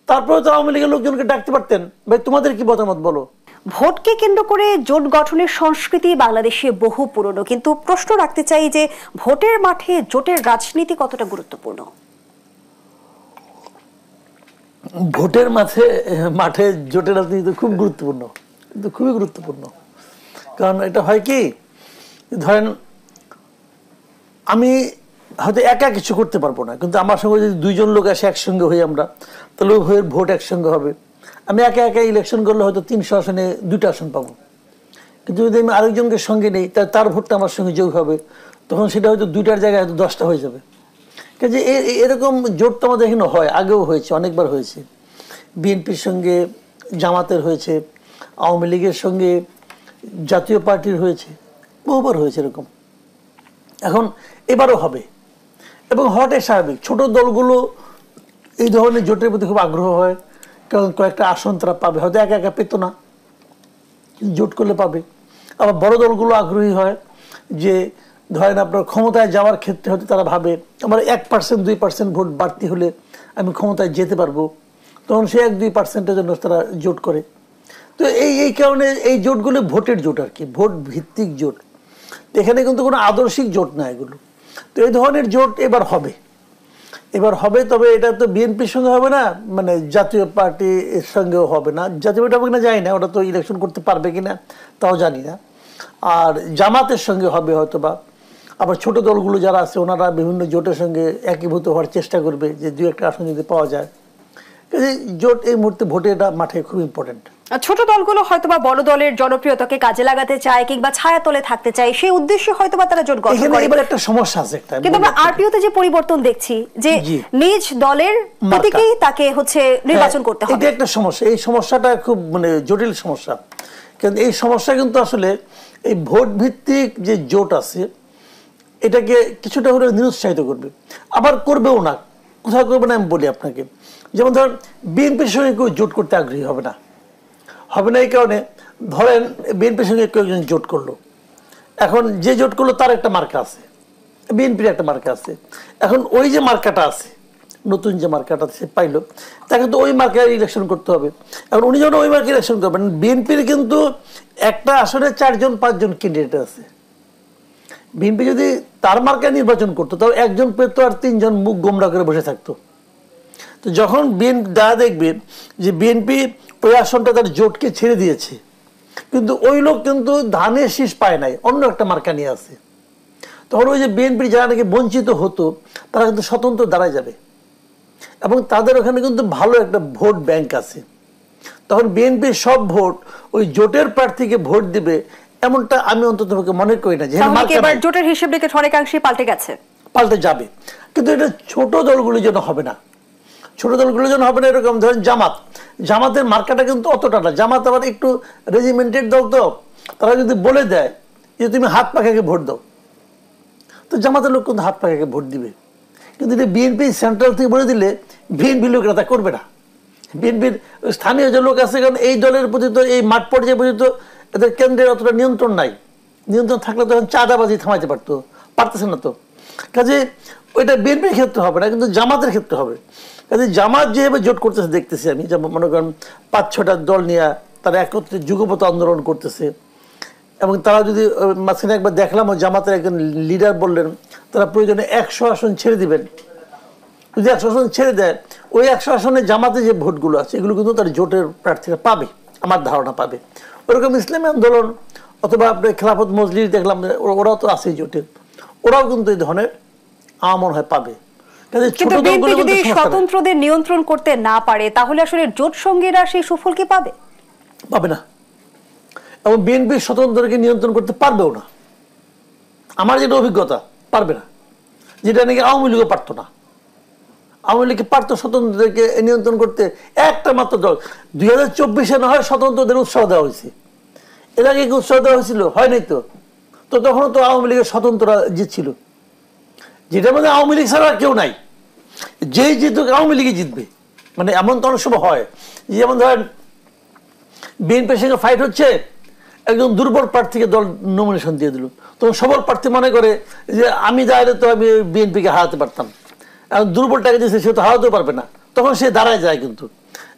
তারপরে তো আওয়ামী লীগের লোকজনকে ডাকতে পারতেন, ভাই তোমাদের কি মতামত বলো। ভোটকে কেন্দ্র করে জোট গঠনের সংস্কৃতি বাংলাদেশে বহু পুরনো, কিন্তু প্রশ্ন রাখতে চাই যে ভোটের মাঠে জোটের রাজনীতি কতটা গুরুত্বপূর্ণ? ভোটের মাঠে জোটের রাজনীতি খুব গুরুত্বপূর্ণ, কিন্তু খুবই গুরুত্বপূর্ণ। কারণ এটা হয় কি, ধরেন আমি হয়তো একা কিছু করতে পারবো না, কিন্তু আমার সঙ্গে যদি দুইজন লোক আসে একসঙ্গে হই আমরা, তাহলে ভোট একসঙ্গে হবে। আমি একা একা ইলেকশন করলে হয়তো 300 আসনে 2টা আসন পাবো, কিন্তু যদি আমি আরেকজনকে সঙ্গে নেই তার ভোটটা আমার সঙ্গে যোগ হবে, তখন সেটা হয়তো 2টার জায়গায় হয়তো 10টা হয়ে যাবে। কাজে এরকম জোট তো আমাদের এখানে হয়, আগেও হয়েছে, অনেকবার হয়েছে। বিএনপির সঙ্গে জামাতের হয়েছে, আওয়ামী লীগের সঙ্গে জাতীয় পার্টির হয়েছে, বহুবার হয়েছে এরকম। এখন এবারও হবে এবং হওয়াটাই স্বাভাবিক। ছোট দলগুলো এই ধরনের জোটের প্রতি খুব আগ্রহ হয়, কারণ কয়েকটা আসন তারা পাবে, হয়তো একা একা পেত না, জোট করলে পাবে। আবার বড় দলগুলো আগ্রহী হয় যে ধরেন আপনার ক্ষমতায় যাওয়ার ক্ষেত্রে হয়তো তারা ভাবে আমার 1% 2% ভোট বাড়তি হলে আমি ক্ষমতায় যেতে পারবো, তখন সে 1-2%-এর জন্য তারা জোট করে। তো এই কারণে এই জোটগুলো ভোটের জোট আর কি, ভোট ভিত্তিক জোট। এখানে কিন্তু কোনো আদর্শিক জোট না এগুলো। তো এই ধরনের জোট এবার হবে, তবে এটা তো বিএনপির সঙ্গে হবে না, মানে জাতীয় পার্টির সঙ্গেও হবে না। জাতীয় পার্টি হবে কিনা জানি না, ওটা তো ইলেকশন করতে পারবে কিনা তাও জানি না। আর জামাতের সঙ্গে হবে হয়তো বা। আবার ছোট দলগুলো যারা আছে ওনারা বিভিন্ন জোটের সঙ্গে একীভূত হওয়ার চেষ্টা করবে, যে 2-1টা আসন যদি পাওয়া যায়। জোট এই মুহূর্তে ভোটে এটা মাঠে খুব ইম্পর্টেন্ট। ছোট দলগুলো হয়তোবা বড় দলের জনপ্রিয়তাকে কাজে লাগাতে চায় কিংবা ছায়াতলে থাকতে চায়, সেই উদ্দেশ্যে হয়তোবা তারা জোট গঠন করে। এবার একটা সমস্যা আছে একটা, কিন্তু আমরা আরপিওতে যে পরিবর্তন দেখছি যে নিজ দলের প্রতীকেই তাকে নির্বাচন করতে হবে, এটা একটা সমস্যা। এই সমস্যাটা খুব জটিল সমস্যা। কিন্তু এই সমস্যা কিন্তু আসলে এই ভোট ভিত্তিক যে জোট আছে এটাকে কিছুটা হলে নিরুৎসাহিত করবে, আবার করবেও না। কোথাও করবে না আমি বলি আপনাকে, যেমন ধরেন বিএনপির সঙ্গে কেউ জোট করতে আগ্রহী হবে না। এই কারণে ধরেন বিএনপির সঙ্গে কেউ একজন জোট করলো, এখন যে জোট করলো তার একটা মার্কা আছে, বিএনপির একটা মার্কা আছে। এখন ওই যে মার্কাটা আছে, নতুন যে মার্কাটা সে পাইলো, তাকে তো ওই মার্কায় ইলেকশন করতে হবে। এখন উনি যখন ওই মার্কে ইলেকশন করবেন, বিএনপির কিন্তু একটা আসনে 4-5জন ক্যান্ডিডেট আছে। বিএনপি যদি তার মার্কায় নির্বাচন করতো তাহলে একজন পেতো আর 3জন মুখ গোমরা করে বসে থাকতো। তো যখন দেখবেন যে বিএনপি ওই আসনটা তার জোটকে ছেড়ে দিয়েছে, কিন্তু ওই লোক কিন্তু ধানের শীষ পায় নাই, অন্য একটা মার্কা নিয়ে আছে, তখন ওই যে বিএনপির যারা নাকি বঞ্চিত হতো তারা কিন্তু স্বতন্ত্র দাঁড়ায় যাবে এবং তাদের ওখানে কিন্তু ভালো একটা ভোট ব্যাংক আছে। তখন বিএনপির সব ভোট ওই জোটের প্রার্থীকে ভোট দিবে, এমনটা আমি অন্তত মনে করি না। যে জোটের হিসেব রেখে অনেকাংশে পাল্টে যাবে, কিন্তু এটা ছোট দলগুলোর জন্য হবে না। এরকম ধরেন জামাতের মার্কাটা কিন্তু অতটা না। জামাত আবার একটু রেজিমেন্টেড দল, তো তারা যদি বলে দেয় যে তুমি হাত পাখাকে ভোট দাও, তো জামাতের লোক কিন্তু হাত পাখাকে ভোট দিবে। কিন্তু এটা বিএনপি সেন্ট্রাল থেকে বলে দিলে বিএনপি লোকেরা তা করবে না। বিএনপির স্থানীয় যে লোক আছে, কারণ এই দলের প্রতি তো এই মাঠ পর্যায়ে পর্যন্ত এদের কেন্দ্রের অতটা নিয়ন্ত্রণ নাই। নিয়ন্ত্রণ থাকলে তখন চাঁদাবাজি থামাইতে পারতেছে না। তো কাজে ওইটা বিএনপির ক্ষেত্রে হবে না, কিন্তু জামাতের ক্ষেত্রে হবে। কাজে জামাত যেভাবে জোট করতেছে দেখতেছি আমি, যেমন মনে করেন 5-6টা দল নিয়ে তারা একত্রে যুগপৎ আন্দোলন করতেছে, এবং তারা যদি মাঝখানে একবার দেখলাম ওই জামাতের একজন লিডার বললেন তারা প্রয়োজনে 100 আসন ছেড়ে দিবেন। যদি 100 আসন ছেড়ে দেয়, ওই 100 আসনে জামাতে যে ভোটগুলো আছে এগুলো কিন্তু তার জোটের প্রার্থীরা পাবে, আমার ধারণা পাবে। ওরকম ইসলামী আন্দোলন অথবা আপনার খেলাফত মজলিস দেখলাম, ওরাও তো আছে জোটে, ওরাও কিন্তু এই ধরনের আমার হয় পাবে। কিন্তু বিএনপি যদি স্বতন্ত্রদের নিয়ন্ত্রণ করতে না পারে, তাহলে আসলে জোট সঙ্গীরা সেই সুফল কি পাবে না। এবং বিএনপি স্বতন্ত্রকে নিয়ন্ত্রণ করতে পারবেও না, আমার যেটা অভিজ্ঞতা, পারবে না। যেটা নাকি আওয়ামী লীগও পারতো না। আওয়ামী লীগ পারতো স্বতন্ত্রদেরকে নিয়ন্ত্রণ করতে, একটা মাত্র দল। 2024-এ না হয় স্বতন্ত্রদের উৎসাহ দেওয়া হয়েছে, এর আগে কি উৎসাহ দেওয়া হয়েছিল? হয় নাই তো। তখনও তো আওয়ামী লীগের স্বতন্ত্ররা জিতছিল, যেটার মধ্যে আওয়ামী লীগ ছাড়া কেউ নাই। যেই জিতুক আওয়ামী লীগই জিতবে, এমন তো অনেক সময় হয়। যেমন ধরেন বিএনপির সঙ্গে ফাইট হচ্ছে, একজন দুর্বল প্রার্থীকে দল নমিনেশন দিয়ে দিল, তখন সবল প্রার্থী মনে করে যে আমি দাঁড়ালে তো আমি বিএনপিকে হারাতে পারতাম, এখন দুর্বলটাকে দিয়েছে সে তো হারাতেও পারবে না, তখন সে দাঁড়ায় যায়। কিন্তু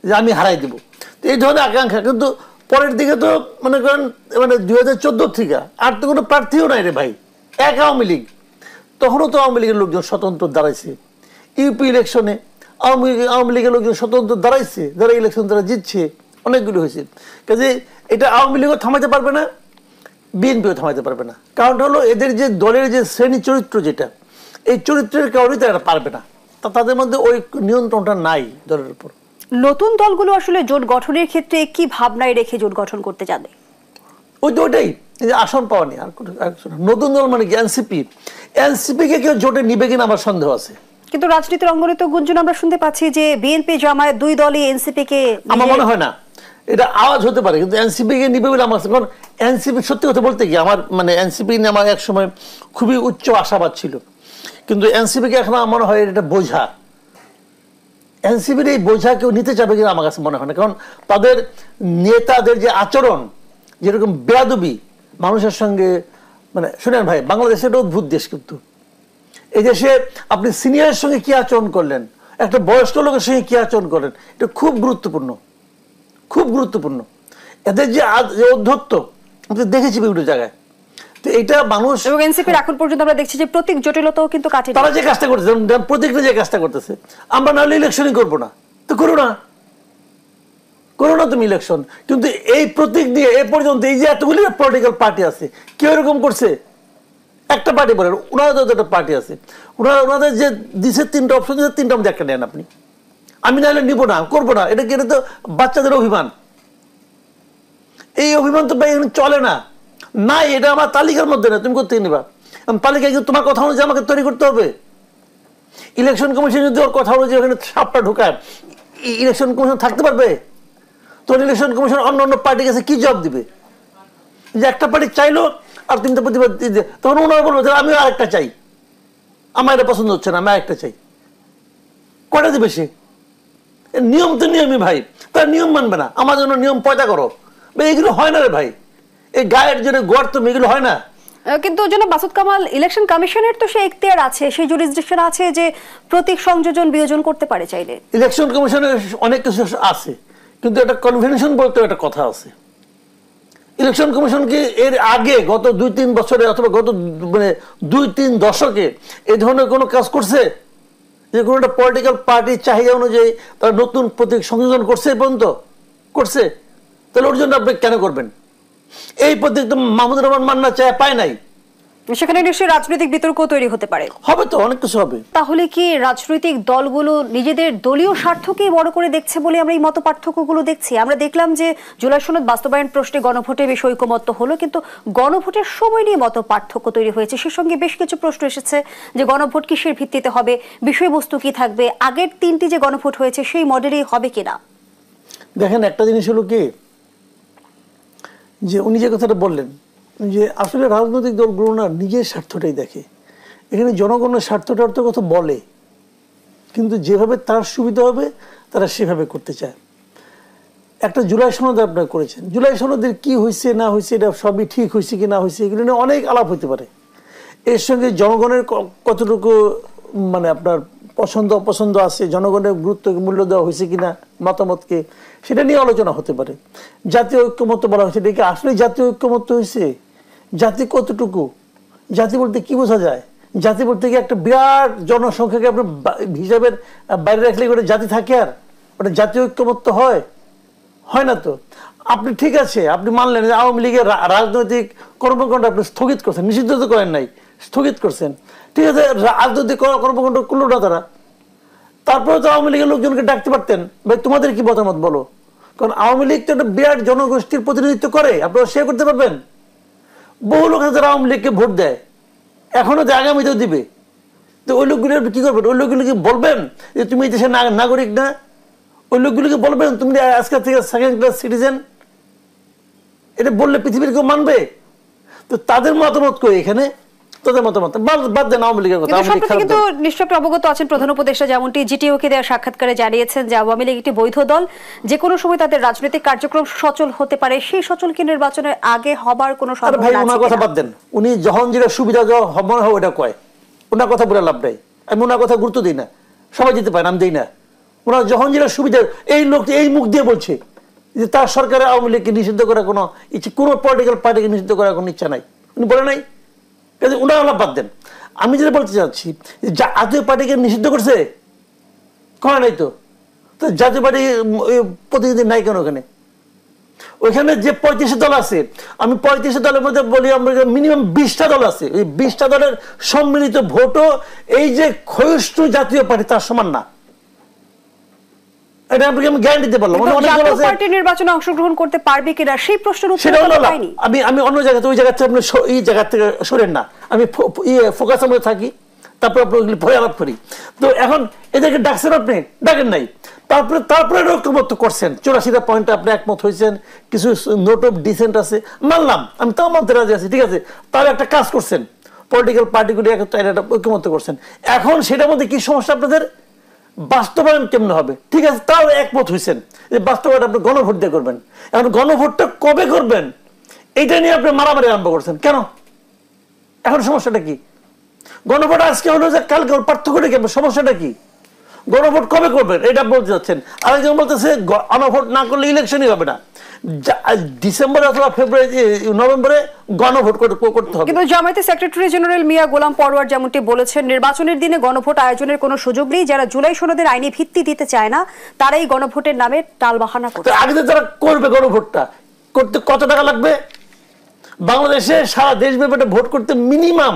যে আমি হারাই দিব। তো এই ধরনের আকাঙ্ক্ষা, কিন্তু পরের দিকে তো মনে করেন মানে 2014 থেকে আর তো কোনো প্রার্থীও নাই রে ভাই, এক আওয়ামী লীগ। তখনও তো আওয়ামী লীগের লোকজন স্বতন্ত্র দাঁড়াইছে, ইউপি ইলেকশনে আওয়ামী লীগের লোকজন স্বতন্ত্র দাঁড়াইছে, যারা ইলেকশন তারা জিতছে, অনেকগুলো হয়েছে। কাজে এটা আওয়ামী লীগও থামাতে পারবে না, বিএনপিও থামাতে পারবে না। কারণটা হলো এদের যে দলের যে শ্রেণী চরিত্র, যেটা এই চরিত্রের কারণেই তারা পারবে না, তাদের মধ্যে ওই নিয়ন্ত্রণটা নাই দলের উপর। নতুন দলগুলো আসলে জোট গঠনের ক্ষেত্রে কি ভাবনায় রেখে জোট গঠন করতে যাবে? ওইটাই যে আসন পাওয়া নেই। আর নতুন দল মানে কি এনসিপি কে কেউ জোটে নিবে কিনা আমার সন্দেহ আছে। কিন্তু রাজনীতির অঙ্গনে তো গুঞ্জন আমরা শুনতে পাচ্ছি যে বিএনপি জামায়াত দুই দলই এনসিপি কে, আমার মনে হয় না এটা আওয়াজ হতে পারে, কিন্তু এনসিপি কে নিবে বলে আমার, কারণ এনসিপি সত্যি কথা বলতে কি আমার মানে এনসিপি নিয়ে আমার এক সময় খুবই উচ্চ আশাবাদ ছিল, কিন্তু এনসিপি কে এখন আমার মনে হয় এটা বোঝা, এনসিপির এই বোঝা কেউ নিতে চাবে কিনা আমার কাছে মনে হয় না। কারণ তাদের নেতাদের যে আচরণ, যেরকম বেয়াদবি মানুষের সঙ্গে, মানে শুনেন ভাই, বাংলাদেশ একটা অদ্ভুত দেশ, কিন্তু এই দেশে আপনি সিনিয়রের সঙ্গে কি আচরণ করলেন, একটা বয়স্ক লোকের সঙ্গে কি আচরণ করলেন, এটা খুব গুরুত্বপূর্ণ, খুব গুরুত্বপূর্ণ। এদের যে অধ্যত্ত আপনি দেখেছি বিভিন্ন জায়গায়। তো এটা মানুষ এবং এনসিপির এখন পর্যন্ত আমরা দেখছি যে প্রতীক জটিলতাও কিন্তু কাটে, তারা যে কাজটা করতেছে, প্রতীকরা যে কাজটা করতেছে, আমরা নাহলে ইলেকশনই করবো না, তো করো না, করো না তুমি ইলেকশন। কিন্তু এই প্রতীক দিয়ে এ পর্যন্ত এই যে এতগুলি পলিটিক্যাল পার্টি আছে, কেউ এরকম করছে? একটা পার্টি বলেন, ওনাদের একটা পার্টি আছে, ওনাদের যে দিচ্ছে তিনটা অপশন, তিনটা মধ্যে একটা নেন আপনি, আমি নাহলে নিবো না, করবো না। এটা কি? এটা তো বাচ্চাদের অভিমান। এই অভিমান তো ভাই চলে না, নাই, এটা আমার তালিকার মধ্যে না, তুমি করতে নিবা। তালিকায় কিন্তু তোমার কথা অনুযায়ী আমাকে তৈরি করতে হবে। ইলেকশন কমিশন যদি ওর কথা অনুযায়ী ওখানে সাপটা ঢোকায়, ইলেকশন কমিশন থাকতে পারবে? তোর ইলেকশন কমিশন অন্য অন্য পার্টির কাছে কি জবাব দিবে? যে একটা পার্টি চাইলো আর তিনটা প্রতিবাদ, তখন ওনারা বলবো যে আমিও আরেকটা চাই, আমার এটা পছন্দ হচ্ছে না, আমি আরেকটা চাই। কটা দিবে সে? নিয়ম তো নিয়মই ভাই, তার নিয়ম মানবে না, আমার জন্য নিয়ম পয়দা করো, এগুলো হয় না রে ভাই, এই গায়ের জন্য গর্ত, এগুলো হয় না। কিন্তু জনাব মাসুদ কামাল, ইলেকশন কমিশনের তো সেই এখতিয়ার আছে, সেই জুরিসডিকশন আছে যে প্রতীক সংযোজন বিয়োজন করতে পারে চাইলে। ইলেকশন কমিশনের অনেক কিছু আছে, কিন্তু একটা কনভেনশন বলতে একটা কথা আছে। ইলেকশন কমিশন কি এর আগে গত 2-3 বছরে অথবা গত মানে 2-3 দশকে এই ধরনের কোনো কাজ করছে? যে কোনো একটা পলিটিক্যাল পার্টির চাহিদা অনুযায়ী তারা নতুন প্রতীক সংযোজন করছে পর্যন্ত? করছে? তাহলে ওর জন্য আপনি কেন করবেন? এই প্রতীক তো মাহমুদুর রহমান মান্না চায় পায় নাই, সেখানে নিশ্চয়ই রাজনৈতিক বিতর্ক তৈরি হতে পারে। হবে তো, অনেক কিছু হবে। তাহলে কি রাজনৈতিক দলগুলো নিজেদের দলীয় স্বার্থকেই বড় করে দেখছে বলে আমরা এই মত পার্থক্যগুলো দেখছি? আমরা দেখলাম যে জুলাই সনদ বাস্তবায়ন প্রশ্নে গণভোটে বেশ ঐকমত্য হলো, কিন্তু গণভোটের সময় নিয়ে মত পার্থক্য তৈরি হয়েছে। সে সঙ্গে বেশ কিছু প্রশ্ন এসেছে যে গণভোট কিসের ভিত্তিতে হবে, বিষয়বস্তু কি থাকবে, আগের 3টি যে গণভোট হয়েছে সেই মডেলেই হবে কিনা। দেখেন, একটা জিনিস হলো কি, যে উনি যে কথাটা বললেন যে আসলে রাজনৈতিক দলগুলো না নিজের স্বার্থটাই দেখে, এখানে জনগণের স্বার্থটার কথা বলে, কিন্তু যেভাবে তার সুবিধা হবে তারা সেভাবে করতে চায়। একটা জুলাই সনদ আপনারা করেছেন, জুলাই সনদের কি হয়েছে না হয়েছে, এটা সবই ঠিক হয়েছে কি না হয়েছে, এগুলো নিয়ে অনেক আলাপ হতে পারে। এর সঙ্গে জনগণের কতটুকু মানে আপনার পছন্দ অপছন্দ আছে, জনগণের গুরুত্ব মূল্য দেওয়া হয়েছে কিনা মতামতকে, সেটা নিয়ে আলোচনা হতে পারে। জাতীয় ঐক্যমত্য বলা হয়েছে, এটা কি আসলে জাতীয় ঐক্যমত্য হয়েছে? জাতি কতটুকু? জাতি বলতে কি বোঝা যায়? জাতি বলতে কি একটা বিরাট জনসংখ্যাকে আপনার হিসাবের বাইরে রাখলে ওটা জাতি থাকে? আর ওটা জাতীয় ঐক্যমত্য হয়? হয় না তো। আপনি ঠিক আছে, আপনি মানলেন যে আওয়ামী লীগের রাজনৈতিক কর্মকাণ্ড আপনি স্থগিত করছেন, নিষিদ্ধ তো করেন নাই, স্থগিত করছেন, ঠিক আছে, রাজনৈতিক কর্মকাণ্ড করলো না তারা। তারপরে তো আওয়ামী লীগের লোকজনকে ডাকতে পারতেন, ভাই তোমাদের কি মতামত বলো, কারণ আওয়ামী লীগ তো একটা বিরাট জনগোষ্ঠীর প্রতিনিধিত্ব করে, আপনারা শেয়ার করতে পারবেন। বহু লোক আছে যারা আওয়ামী লীগকে ভোট দেয়, এখনো তো আগামীতেও দিবে। তো ওই লোকগুলো কি করবেন? ওই লোকগুলোকে বলবেন যে তুমি এই দেশের নাগরিক না? ওই লোকগুলোকে বলবেন তুমি আজকের থেকে সেকেন্ড ক্লাস সিটিজেন? এটা বললে পৃথিবীর কেউ মানবে? তো তাদের মতামত কই এখানে? তাদের মতামত বাদ দেন আওয়ামী লীগের কথা। কিন্তু নিশ্চয়ই অবগত আছেন প্রধান উপদেষ্টা যেমনটি জিটিওকে দেওয়া সাক্ষাৎকারে জানিয়েছেন যে আওয়ামী লীগ একটি বৈধ দল, যে কোনো সময় তাদের রাজনৈতিক কার্যক্রম সচল হতে পারে, সেই সচল কি নির্বাচনের আগে হবার কোনো সম্ভাবনা আছে? ভাই ওনার কথা বাদ দেন, উনি যখন যেটা সুবিধা মনে হয় ওটা কয়, ওনার কথা বলে লাভ নাই। আমি ওনার কথা গুরুত্ব দিই না, সবাই দিতে পারেন, আমি দিই না। ওনার যখন যেটা সুবিধা এই লোক এই মুখ দিয়ে বলছে যে তার সরকারের আওয়ামী লীগকে নিষিদ্ধ করার কোনো ইচ্ছে, কোনো পলিটিক্যাল পার্টিকে নিষিদ্ধ করার কোনো ইচ্ছা নাই, উনি বলে নাই। কাজে ওনার আলাপ বাদ দেন। আমি যেটা বলতে চাচ্ছি যে জাতীয় পার্টিকে নিষিদ্ধ করছে, করে নাই তো জাতীয় পার্টি প্রতিনিধি নাই কেন ওখানে? ওইখানে যে 35 দল আছে, আমি 35 দলের মধ্যে বলি আমরা মিনিমাম 20টা দল আছে, এই 20টা দলের সম্মিলিত ভোটও এই যে ক্ষয়িষ্ণু জাতীয় পার্টি তার সমান না। এটা আপনাকে আমি গ্যারান্টি দিতে পারলাম। জাতীয় পার্টি নির্বাচনে অংশগ্রহণ করতে পারবে কিনা সেই প্রশ্নের উত্তর পাইনি। আমি অন্য জায়গাতে, ওই জায়গা থেকে আপনি এই জায়গা থেকে সরেন না, আমি ফোকাস মধ্যে থাকি, তারপর আপনি ভয় আলাপ করি। তো এখন এদেরকে ডাকছেন আপনি, ডাকেন নাই, তারপরে ঐক্যমত্য করছেন, 84টা পয়েন্টে আপনি একমত হয়েছেন, কিছু নোট অফ ডিসেন্ট আছে, মানলাম, আমি তাও মানতে রাজি আছি, ঠিক আছে। তাহলে একটা কাজ করছেন, পলিটিক্যাল পার্টিগুলি ঐক্যমত্য করছেন। এখন সেটার মধ্যে কি সমস্যা আপনাদের? বাস্তবায়ন কেমন হবে? ঠিক আছে, তাও একমত হয়েছেন যে বাস্তবায়ন আপনি গণভোট দিয়ে করবেন। এখন গণভোটটা কবে করবেন এইটা নিয়ে আপনি মারামারি আরম্ভ করছেন কেন? এখন সমস্যাটা কি? গণভোট আজকে হলো যে কালকে, পার্থক্যটা কি? সমস্যাটা কি? গণভোট কবে করবেন এটা বলতে যাচ্ছেন। আরেকজন বলতেছে গণভোট না করলে ইলেকশনই হবে না, ডিসেম্বর অথবা ফেব্রুয়ারি নভেম্বরে গণভোট করতে হবে। কিন্তু জামায়াতের সেক্রেটারি জেনারেল মিয়া গোলাম পরোয়ার যেমনটি বলেছেন, নির্বাচনের দিনে গণভোট আয়োজনের কোনো সুযোগ নেই। যারা জুলাই সনদের আইনি ভিত্তি দিতে চায় না তারাই গণভোটের নামে টালবাহানা করছে। আগে তো যারা করবে গণভোটটা করতে কত টাকা লাগবে? বাংলাদেশে সারা দেশব্যাপী ভোট করতে মিনিমাম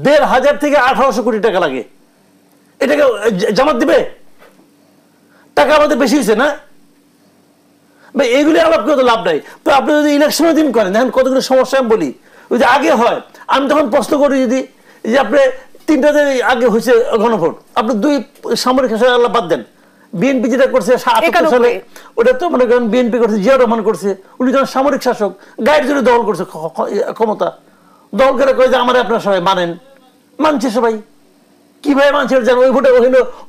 1,500 থেকে 1,800 কোটি টাকা লাগে। এটাকে জামাত দিবে? টাকা আমাদের বেশি হয়েছে না? এইগুলি আলাপ করে তো লাভ নাই। তো আপনি যদি ইলেকশনের দিন করেন, দেখেন কতগুলো সমস্যা আমি বলি। ওই যে আগে হয়, আমি তখন প্রশ্ন করি যদি যে আপনি 3টাতে আগে হয়েছে গণভোট, আপনি 2 সামরিক শাসক আল্লাহ বাদ দেন, বিএনপি যেটা করছে 78 সালে, ওটা তো মনে করেন বিএনপি করছে, জিয়া রহমান করছে, উনি যখন সামরিক শাসক গায়ের জোরে দখল করছে ক্ষমতা, দখল করে কয়ে যে আমার আপনারা সবাই মানেন, মানছে সবাই। কিভাবে মানছে জানেন? ওই ভোটে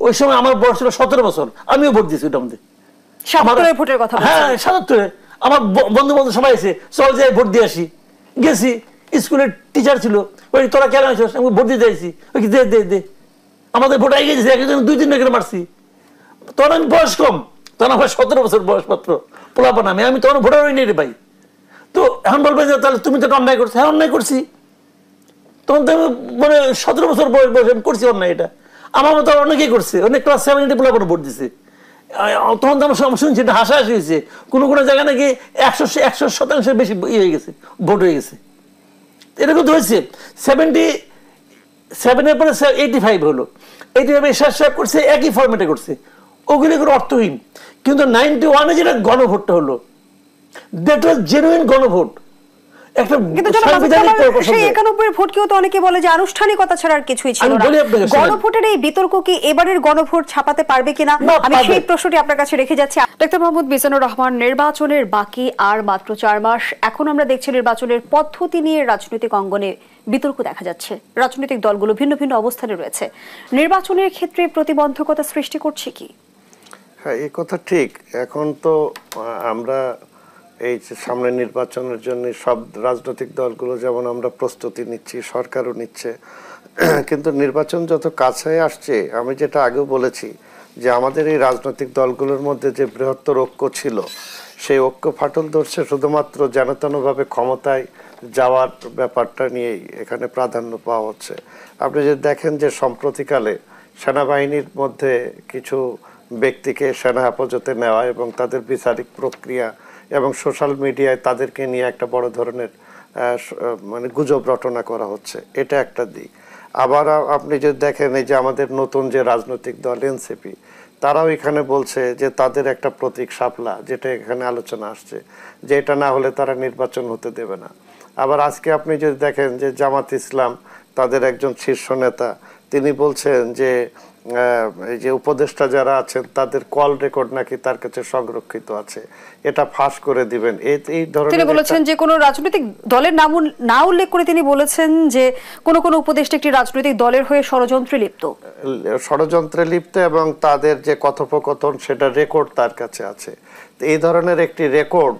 ওই সময় আমার বয়স ছিল 17 বছর, আমিও ভোট দিয়েছি ওইটার মধ্যে। 77 ভোটের কথা। হ্যাঁ 77-এ আমার বন্ধু বান্ধব সবাই এসে চল যাই ভোট দিয়ে আসি, গেছি, স্কুলের টিচার ছিল, ওই তোরা কেন আসিস? আমি ভোট দিতে চাইছি, ওই দে দে দে, আমাদের ভোট আগে গেছে, একজন 2-3 করে মারছি। তখন আমি বয়স কম, তখন আমার 17 বছর বয়স মাত্র, পোলাপান আমি তখন ভোটার হই নাই রে ভাই। তো এখন বলবে যে তাহলে তুমি তো অন্যায় করছো। হ্যাঁ অন্যায় করছি, তখন তো আমি মানে 17 বছর বয়স আমি করছি অন্যায়। এটা আমার মতো অনেকেই করছে, অনেক ক্লাস 7 পোলাপান ভোট দিছে। তখন তো আমার শুনছি এটা হাসাহাসি হয়েছে, কোনো কোনো জায়গায় নাকি 100% বেশি হয়ে গেছে, ভোট হয়ে গেছে। এরকম তো হয়েছে। 77-এর পরে 85 হলো, 85 শেষ করছে, একই ফরম্যাটে করছে, ওগুলি কোনো অর্থহীন। কিন্তু 91-এ যেটা গণভোটটা হলো, দ্যাট ওয়াজ জেনুইন গণভোট। আনুষ্ঠানিকতা ছাড়া আর কিছুই ছিল না। গণভোটের এই বিতর্ক কি এবারের গণভোট ছাপাতে পারবে কিনা, আমি সেই প্রশ্নটি আপনার কাছে রেখে যাচ্ছি। ডক্টর মোহাম্মদ মিজানুর রহমান, নির্বাচনের বাকি আর মাত্র 4 মাস। এখন আমরা দেখছি নির্বাচনের পদ্ধতি নিয়ে রাজনৈতিক অঙ্গনে বিতর্ক দেখা যাচ্ছে, রাজনৈতিক দলগুলো ভিন্ন ভিন্ন অবস্থানে রয়েছে। নির্বাচনের ক্ষেত্রে প্রতিবন্ধকতা সৃষ্টি করছে কি? হ্যাঁ, এই কথা ঠিক। এখন তো আমরা এই সামনে নির্বাচনের জন্য সব রাজনৈতিক দলগুলো যেমন আমরা প্রস্তুতি নিচ্ছি, সরকারও নিচ্ছে, কিন্তু নির্বাচন যত কাছে আসছে, আমি যেটা আগেও বলেছি যে আমাদের এই রাজনৈতিক দলগুলোর মধ্যে যে বৃহত্তর ঐক্য ছিল, সেই ঐক্য ফাটল ধরছে শুধুমাত্র যেনতেনভাবে ক্ষমতায় যাওয়ার ব্যাপারটা নিয়েই এখানে প্রাধান্য পাওয়া হচ্ছে। আপনি যদি দেখেন যে সম্প্রতিকালে সেনাবাহিনীর মধ্যে কিছু ব্যক্তিকে সেনা হেফাজতে নেওয়া এবং তাদের বিচারিক প্রক্রিয়া এবং সোশ্যাল মিডিয়ায় তাদেরকে নিয়ে একটা বড় ধরনের মানে গুজব রটনা করা হচ্ছে, এটা একটা দিক। আবার আপনি যদি দেখেন এই যে আমাদের নতুন যে রাজনৈতিক দল এনসিপি, তারাও এখানে বলছে যে তাদের একটা প্রতীক শাপলা, যেটা এখানে আলোচনা আসছে, যে এটা না হলে তারা নির্বাচন হতে দেবে না। আবার আজকে আপনি যদি দেখেন যে জামাত ইসলাম, তাদের একজন শীর্ষ নেতা, তিনি বলছেন যে এই যে উপদেষ্টা যারা আছেন তাদের কল রেকর্ড নাকি তার কাছে সংরক্ষিত আছে, এটা ফাঁস করে দিবেন। এই ধরনের তিনি বলেছেন যে কোনো রাজনৈতিক দলের নাম না উল্লেখ করে তিনি বলেছেন যে কোন কোন উপদেষ্টা একটি রাজনৈতিক দলের হয়ে ষড়যন্ত্রে লিপ্ত এবং তাদের যে কথোপকথন সেটা রেকর্ড তার কাছে আছে। এই ধরনের একটি রেকর্ড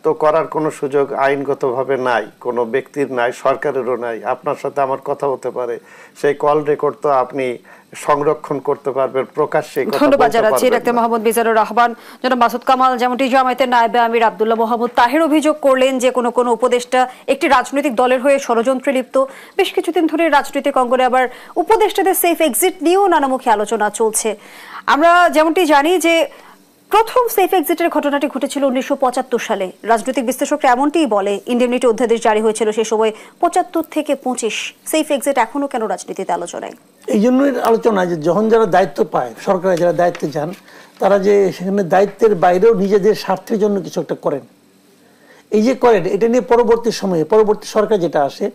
তো করার কোনো সুযোগ আইনগতভাবে নাই, কোনো ব্যক্তির নাই, সরকারেরও নাই। আপনার সাথে আমার কথা হতে পারে, সেই কল রেকর্ড তো আপনি সংরক্ষণ করতে পারবেন, প্রকাশ্যে কথা বলতে ধন্যবাদ জানাচ্ছি পারবেন ডাক্তার না। মোহাম্মদ মিজানুর রহমান। জনাব মাসুদ কামাল, যেমনটি জামায়াতের নায়েবে আমির আব্দুল্লাহ মোহাম্মদ তাহের অভিযোগ করলেন যে কোনো উপদেষ্টা একটি রাজনৈতিক দলের হয়ে ষড়যন্ত্রে লিপ্ত। বেশ কিছুদিন ধরে রাজনৈতিক অঙ্গনে আবার উপদেষ্টাদের সেফ এক্সিট নিয়েও নানামুখী আলোচনা চলছে। আমরা যেমনটি জানি যে প্রথম সেফ এক্সিটের ঘটনাটি ঘটেছিল 1975 সালে। রাজনৈতিক বিশ্লেষকরা এমনটিই বলে, ইন্ডেমনিটি অধ্যাদেশ জারি হয়েছিল সে সময় 75 থেকে 25। সেফ এক্সিট এখনো কেন রাজনীতিতে আলোচনায়? এই জন্যই আলোচনা যে যখন যারা দায়িত্ব পায়, সরকারে যারা দায়িত্বে যান, তারা যে সেখানে দায়িত্বের বাইরেও নিজেদের স্বার্থের জন্য কিছু একটা করেন। এই যে করেন, এটা নিয়ে পরবর্তী সময়ে পরবর্তী সরকার যেটা আসে,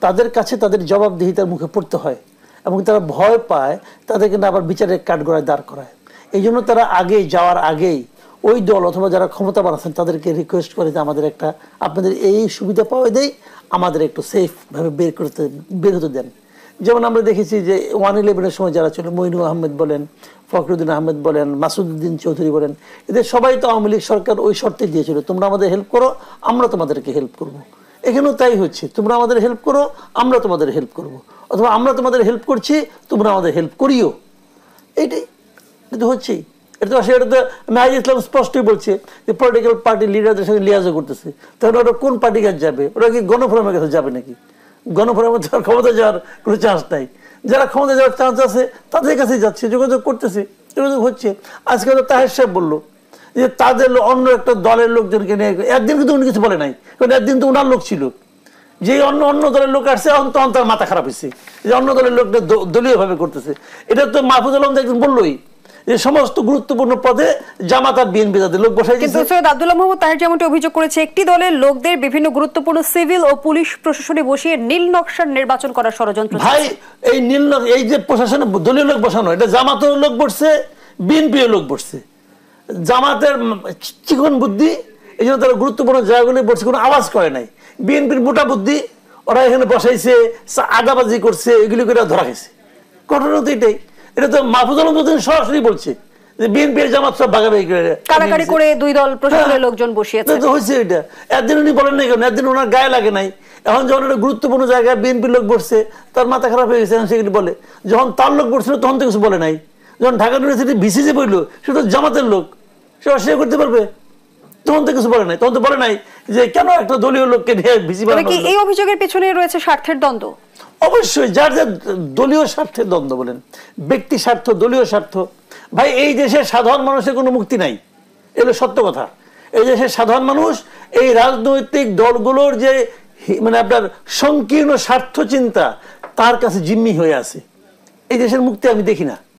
তাদের কাছে তাদের জবাবদিহিতার মুখে পড়তে হয় এবং তারা ভয় পায় তাদেরকে না আবার বিচারের কাঠগড়ায় দাঁড় করায়। এই জন্য তারা আগে যাওয়ার আগেই ওই দল অথবা যারা ক্ষমতাবান আছেন তাদেরকে রিকোয়েস্ট করে যে আমাদের একটা, আপনাদের এই সুবিধা পাওয়া দেয়, আমাদের একটু সেফভাবে বের হতে দেন। যেমন আমরা দেখেছি যে 1/11-এর সময় যারা ছিল, মইনুল আহমেদ বলেন, ফখরুদ্দিন আহমেদ বলেন, মাসুদুদ্দিন চৌধুরী বলেন, এদের সবাই তো আওয়ামী লীগ সরকার ওই শর্তে দিয়েছিল, তোমরা আমাদের হেল্প করো, আমরা তোমাদেরকে হেল্প করব। এখানেও তাই হচ্ছে, তোমরা আমাদের হেল্প করো, আমরা তোমাদের হেল্প করব, অথবা আমরা তোমাদের হেল্প করছি, তোমরা আমাদের হেল্প করিও। এইটাই কিন্তু হচ্ছেই। এটা তো নাহিদ ইসলাম স্পষ্টই বলছে যে পলিটিক্যাল পার্টি লিডারদের সঙ্গে লিয়াজও করতেছে। তাহলে ওরা কোন পার্টির কাছে যাবে? ওরা কি গণফোরামের কাছে যাবে নাকি? গণফোরামের ক্ষমতা যাওয়ার কোনো চান্স নাই। যারা ক্ষমতা যাওয়ার চান্স আছে তাদের কাছে যাচ্ছে, যোগাযোগ করতেছে, যোগাযোগ হচ্ছে। আজকে তো তাহের সাহেব বললো যে তাদের অন্য একটা দলের লোকজনকে নিয়ে, একদিন কিন্তু উনি কিছু বলে নাই, কারণ একদিন তো ওনার লোক ছিল। যে অন্য দলের লোক আসছে, তখন তার মাথা খারাপ হয়েছে যে অন্য দলের লোকটা দলীয় ভাবে করতেছে। এটা তো মাহফুজ আলম একদিন বললোই যে সমস্ত গুরুত্বপূর্ণ পদে জামাত আর বিএনপি তাদের লোক বসাই। কিন্তু সৈয়দ আব্দুল্লাহ মোহাম্মদ তাহের যেমনটি অভিযোগ করেছে, একটি দলের লোকদের বিভিন্ন গুরুত্বপূর্ণ সিভিল ও পুলিশ প্রশাসনে বসিয়ে নীল নকশার নির্বাচন করার ষড়যন্ত্র। ভাই, এই এই যে প্রশাসনে দলীয় লোক বসানো, এটা জামাতের লোক বসছে, বিএনপির লোক বসছে। জামাতের চিকন বুদ্ধি, এই জন্য তারা গুরুত্বপূর্ণ জায়গাগুলি বসছে, কোনো আওয়াজ করে নাই। বিএনপির মোটা বুদ্ধি, ওরা এখানে বসাইছে, আগাবাজি করছে, এগুলি করে ধরা গেছে। ঘটনা তো এটাই। এটা তো মাহফুজ আলম সরাসরি বলছে যে বিএনপি জামাত সব ভাগাভাগি করে কারাকারি করে দুই দল প্রশাসনের লোকজন বসিয়েছে। তো হয়েছে এটা। একদিন উনি বলেন নাই কেন? একদিন ওনার গায়ে লাগে নাই। এখন যখন একটা গুরুত্বপূর্ণ জায়গায় বিএনপির লোক বসছে, তার মাথা খারাপ হয়ে গেছে, সেগুলি বলে। যখন তার লোক বসছিল তখন তো কিছু বলে নাই। যখন ঢাকা ইউনিভার্সিটি ভিসিজে পড়লো, সেটা জামাতের লোক, সে অস্বীকার করতে পারবে? তখন তো কিছু বলে নাই। তখন তো বলে নাই যে কেন একটা দলীয় লোককে ভিসি বানানো। এই অভিযোগের পেছনে রয়েছে স্বার্থের দ্বন্দ্ব। অবশ্যই, যার যার দলীয় স্বার্থের দ্বন্দ্ব, বলেন ব্যক্তি স্বার্থ, দলীয় স্বার্থ। ভাই, এই দেশের সাধারণ মানুষের কোনো মুক্তি নাই, এগুলো সত্য কথা। এই দেশের সাধারণ মানুষ এই রাজনৈতিক দলগুলোর যে মানে আপনার সংকীর্ণ স্বার্থ চিন্তা, তার কাছে জিম্মি হয়ে আছে। এই দেশের মুক্তি আমি দেখি না।